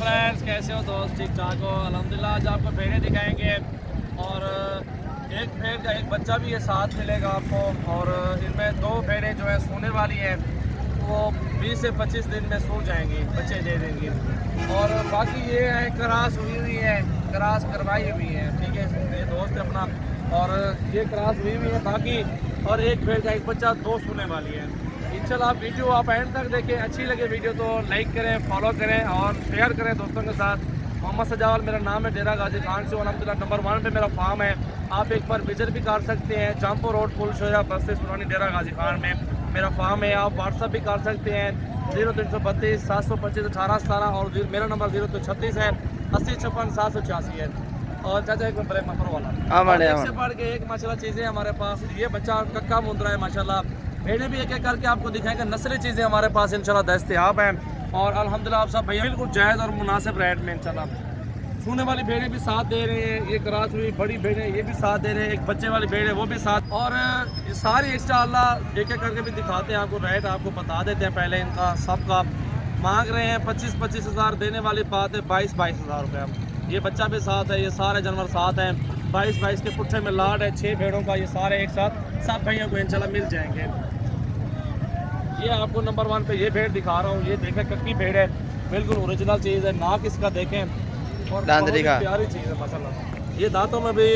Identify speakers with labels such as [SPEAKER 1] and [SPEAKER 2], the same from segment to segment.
[SPEAKER 1] Friends, कैसे हो दोस्त? ठीक ठाक हो? अल्हम्दुलिल्लाह। आज आपको भेड़ें दिखाएंगे और एक भेड़ का एक बच्चा भी ये साथ मिलेगा आपको। और इनमें दो भेड़ें जो है सोने वाली हैं, वो 20 से 25 दिन में सो जाएंगी, बच्चे दे देंगी। और बाकी ये है क्रॉस हुई हुई है, क्रॉस करवाई हुई है, ठीक है, ये दोस्त है अपना। और ये क्रॉस हुई हुई है बाकी। और एक भेड़ का एक बच्चा, दो सोने वाली है। इंशाल्लाह आप वीडियो आप एंड तक देखें, अच्छी लगे वीडियो तो लाइक करें, फॉलो करें और शेयर करें दोस्तों के साथ। मोहम्मद सजावल मेरा नाम है, डेरा गाजी खान से अल्हम्दुलिल्लाह नंबर 1 पे मेरा फार्म है। आप एक बार विजिट भी कर सकते हैं। जमपुर रोड पुल शोया बस से सुरानी डेरा गाजी खान में मेरा फार्म है। आप व्हाट्सअप भी कर सकते हैं 0332 725 1817 और मेरा नंबर 0336 है 80 56 786 है। और चाचा एक नंबर है मफर वाला। एक से बढ़ के एक माशाल्लाह चीज़ें हमारे पास। ये बच्चा कक्का मुंद्रा है माशाल्लाह। भेड़ें भी एक एक करके आपको दिखाएंगे, नस्ली चीज़ें हमारे पास इंशाल्लाह दस्तयाब हैं। और अल्हम्दुलिल्लाह आप सब भैया बिल्कुल जायज़ और मुनासिब रेट में इंशाल्लाह। सोने वाली भेड़ें भी साथ दे रहे हैं, ये क्रॉस हुई बड़ी भेड़ें ये भी साथ दे रहे हैं, एक बच्चे वाली भेड़ है वो भी साथ। और ये सारी इंशाल्लाह एक एक करके भी दिखाते हैं आपको, रेट आपको बता देते हैं पहले इनका। सबका मांग रहे हैं 25-25 हज़ार, देने वाली बात है 22-22 हज़ार रुपये। ये बच्चा भी साथ है, ये सारे जानवर साथ हैं। 22-22 के पुट्ठे में लाड है 6 भेड़ों का, ये सारे एक साथ सब भैया को इंशाल्लाह मिल जाएंगे। ये आपको नंबर 1 पे ये भेड़ दिखा रहा हूँ, ये देखें कक्की भेड़ है, बिल्कुल ओरिजिनल चीज़ है। नाक इसका देखें और प्यारी चीज़ है माशाल्लाह। ये दांतों में भी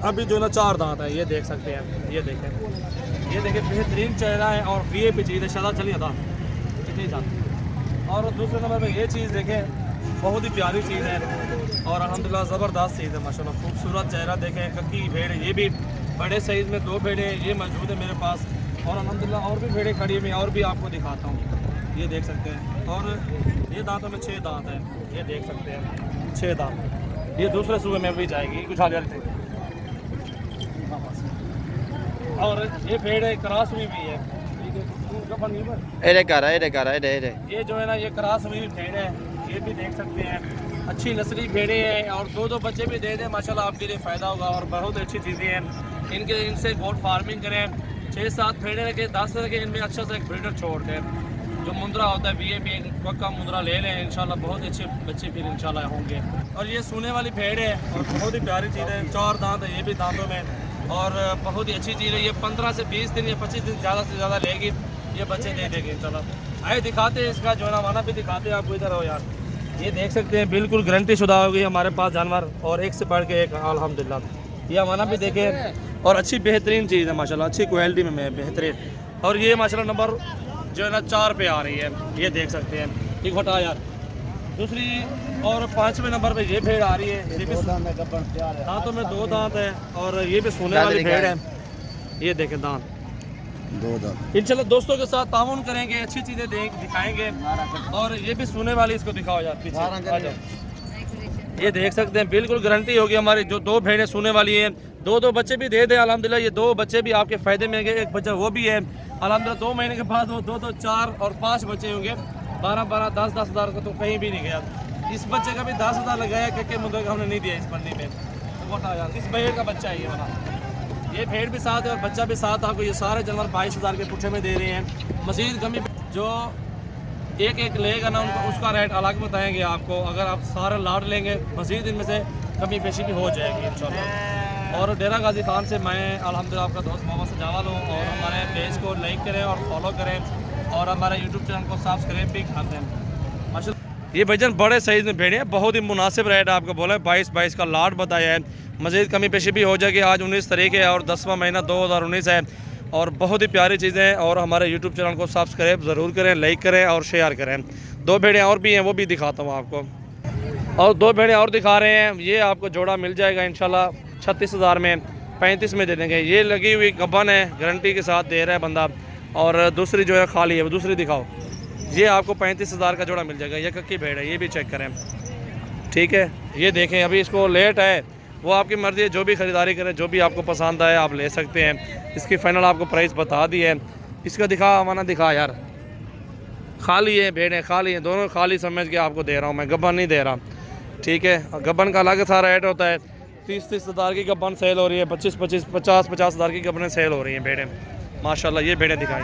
[SPEAKER 1] अभी जो ना 4 दांत है, ये देख सकते हैं। ये देखें बेहतरीन चेहरा है और VIP चीज़ है, शादा चलिए था कितनी जाती। और दूसरे नंबर पर ये चीज़ देखें, बहुत ही प्यारी चीज़ है और अल्हम्दुलिल्लाह ज़बरदस्त चीज़ है माशाल्लाह। खूबसूरत चेहरा देखें, कक्की भेड़ है। ये भी बड़े साइज़ में 2 भेड़ें ये मौजूद है मेरे पास। और अल्हम्दुलिल्लाह और भी भेड़ें खड़ी हुई हैं, और भी आपको दिखाता हूँ। ये देख सकते हैं। और ये दांतों में 6 दांत हैं, ये देख सकते हैं 6 दांत। ये दूसरे सूबे में भी जाएगी कुछ हाल थे। और ये भेड़ क्रॉस हुई भी है, ये जो है ना ये क्रॉस हुई भेड़ है, ये भी देख सकते हैं। अच्छी नस्ली भेड़ें हैं और 2-2 बच्चे भी दे दें माशाल्लाह, आपके लिए फ़ायदा होगा और बहुत अच्छी चीज़ें हैं। इनसे गोट फार्मिंग करें, 6-7 भेड़ें रखें, 10 रखें, इनमें अच्छा सा एक ब्रीडर छोड़ दें। जो मुंद्रा होता है VIP पक्का मुंद्रा ले लें इंशाल्लाह, बहुत अच्छे बच्चे फिर इंशाल्लाह होंगे। और ये सोने वाली भेड़ है और बहुत ही प्यारी चीज़ है, 4 दांत है ये भी दांतों में और बहुत ही अच्छी चीज़ है। ये 15 से 20 दिन या 25 दिन ज़्यादा से ज़्यादा लेगी, ये बच्चे दे देंगे इंशाल्लाह। आए दिखाते हैं इसका जो है ना भी दिखाते हैं आपको, इधर हो यार। ये देख सकते हैं बिल्कुल गारंटी शुदा होगी हमारे पास जानवर, और एक से बढ़ के एक अल्हम्दुलिल्लाह। ये हमारा भी देखें और अच्छी बेहतरीन चीज़ है माशाल्लाह, अच्छी क्वालिटी में बेहतरीन। और ये माशाल्लाह नंबर जो है ना 4 पे आ रही है, ये देख सकते हैं। एक हटा यार दूसरी। और 5वें नंबर पे ये भेड़ आ रही है, ये भी दांतों में 2 दांत है और ये भी सोने वाली भेड़ है। ये देखें दांत 2 दांत। इंशाल्लाह दोस्तों के साथ ताउन करेंगे, अच्छी चीज़ें दिखाएंगे। और ये भी सोने वाली, इसको दिखाओ यार पीछे आ जाओ। ये देख सकते हैं बिल्कुल गारंटी होगी हमारी, जो 2 भेड़ें सोने वाली हैं। 2-2 बच्चे भी दे दें अल्हम्दुलिल्लाह, ये 2 बच्चे भी आपके फ़ायदे में होंगे। एक बच्चा वो भी है अल्हम्दुलिल्लाह, 2 महीने के बाद वो 2-2 4 और 5 बच्चे होंगे। 12-12 10-10 हज़ार का तो कहीं भी नहीं गया। इस बच्चे का भी 10 हज़ार लगाया, क्योंकि मुद्दे का हमने नहीं दिया इस पन्नी में। तो वो यार इस भेड़ का बच्चा है ये वाला, ये भेड़ भी साथ है और बच्चा भी साथ। आपको ये सारे जानवर 22 हज़ार के पुट्ठे में दे रहे हैं। मज़ीद कमी जो एक लेगा ना उनको उसका रेट अलग बताएंगे आपको। अगर आप सारा लाड लेंगे मज़ीद इनमें से कमी पेशी भी हो जाएगी इंशाल्लाह। और डेरा गाजी खान से मैं अल्हम्दुलिल्लाह आपका दोस्त मोहम्मद सजावल हूँ। और हमारे पेज को लाइक करें और फॉलो करें और हमारे यूट्यूब चैनल को सब्सक्राइब भी कर दें माशाल्लाह। ये भजन बड़े साइज़ में भेड़े हैं, बहुत ही मुनासिब रेट आपको बोला है, 22-22 का लाड बताया है। मज़ीद कमी पेशी भी हो जाएगी। आज 19 तारीख है और 10वां महीना 2019 है और बहुत ही प्यारी चीज़ें हैं। और हमारे यूट्यूब चैनल को सब्सक्राइब ज़रूर करें, लाइक करें और शेयर करें। 2 भेड़ें और भी हैं, वो भी दिखाता हूँ आपको। और 2 भेड़ें और दिखा रहे हैं, ये आपको जोड़ा मिल जाएगा इंशाल्लाह 36 हज़ार में, 35 में दे देंगे। ये लगी हुई गब्बन है, गारंटी के साथ दे रहा है बंदा। और दूसरी जो है खाली है, वो दूसरी दिखाओ। ये आपको 35 हज़ार का जोड़ा मिल जाएगा। ये कक्की भेड़ है, ये भी चेक करें, ठीक है। ये देखें अभी इसको लेट है, वो आपकी मर्ज़ी है, जो भी ख़रीदारी करें, जो भी आपको पसंद आए आप ले सकते हैं। इसकी फ़ाइनल आपको प्राइस बता दी है। इसका दिखा माना दिखा यार, खाली है भेड़ें, खाली हैं दोनों, खाली समझ के आपको दे रहा हूँ मैं, गब्बन नहीं दे रहा, ठीक है। गब्बन का अलग सारा रेट होता है। 30-30 हज़ार की गब्बन सेल हो रही है, 25-25 50-50 हज़ार की गब्बनें सेल हो रही हैं भेड़ें माशाल्लाह। ये भेड़ें दिखाएंगे।